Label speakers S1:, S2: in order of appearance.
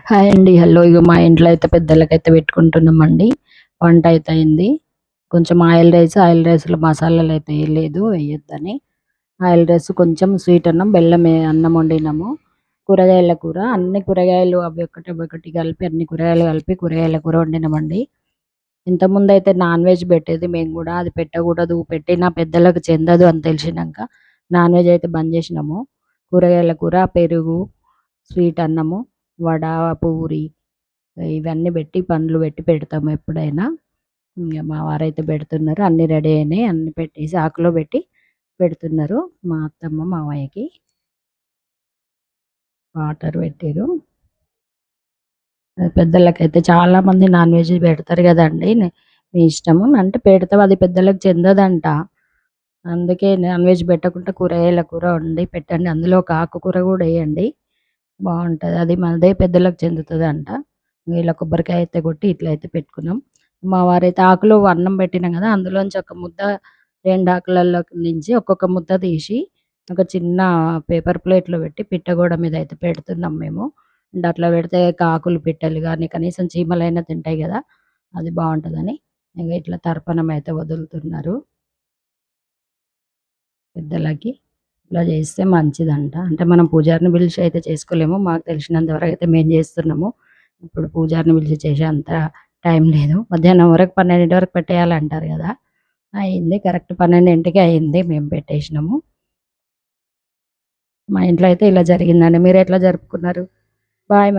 S1: Hi అండి. Hello. ఇగో మా ఇంట్లో అయితే పెద్దలకైతే పెట్టుకుంటున్నామండి. వంట అయితే అయింది. కొంచెం ఆయిల్ రైస్‌లో మసాలాలైతే ఎయలేదు, ఎయొద్దని. ఆయిల్ రైస్ కొంచెం స్వీట్ అన్నం, అన్నం వండినాము. కూరగాయల కూర, అన్ని కూరగాయలు అవి ఒకటి కలిపి అన్ని కూరగాయలు కలిపి కూరగాయల కూర వండినామండి. ఇంతకుముందయితే నాన్ వెజ్ పెట్టేది మేము గూడా. అది పెట్టకూడదు, పెట్టినా పెద్దలకు చెందదు అని తెలిసినంక నాన్ వెజ్ అయితే బంద్ చేసినాము. కూరగాయల కూర, పెరుగు, స్వీట్ అన్నము, వడ, పూరి ఇవన్నీ పెట్టి పండ్లు పెట్టి పెడతాము ఎప్పుడైనా. ఇంగ మా వారైతే పెడుతున్నారు. అన్నీ రెడీ అయినాయి. అన్నీ పెట్టేసి ఆకులో పెట్టి పెడుతున్నారు. మా అత్తమ్మ, మావయ్యకి వాటర్ పెట్టిర్రు. పెద్దలకైతే చాలామంది నాన్ వెజ్ పెడతారు గదండీ! మీ ఇష్టము. అంటే పెడతాం, అది పెద్దలకు చెందదంట. అందుకే నాన్ వెజ్ పెట్టకుండా కూరగాయల కూర వండి పెట్టండి. అందులో ఒక ఆకుకూర గూడా ఎయండి. బావుంటది. అది మనదే పెద్దలకు చెందుతదంట. ఇలా కొబ్బరికాయ అయితే కొట్టి ఇట్లా అయితే పెట్టుకున్నాం. మా వారైతే ఆకులో అన్నం పెట్టినాం గదా! అందులోంచి ఒక ముద్ద 2 ఆకులలో నుంచి ఒక్కొక్క ముద్ద తీసి ఒక చిన్న పేపర్ ప్లేట్‌లో పెట్టి పిట్టగోడ మీద అయితే పెడుతున్నాం మేము. అంటే అట్లా పెడితే కాకులు, పిట్టలు గాని కనీసం చీమలైనా తింటాయి గదా! అది బావుంటదని ఇంగ ఇట్లా తర్పణం అయితే వదులుతున్నారు పెద్దలకి. ఇలా చేస్తే మంచిదంట. అంటే మనం పూజారిని పిలిచి అయితే చేసుకోలేము. మాకు తెలిసినంత వరకైతే మేము చేస్తున్నాము. ఇప్పుడు పూజారిని పిలిచి చేసే అంత టైం లేదు. మధ్యాహ్నం వరకు 12 వరకు పెట్టేయాలంటారు గదా! అయింది. కరెక్ట్ 12కి అయింది. మేము పెట్టేసినాము. మా ఇంట్లో అయితే ఇలా జరిగిందండి. మీరెట్లా జరుపుకున్నారు? బాయ్.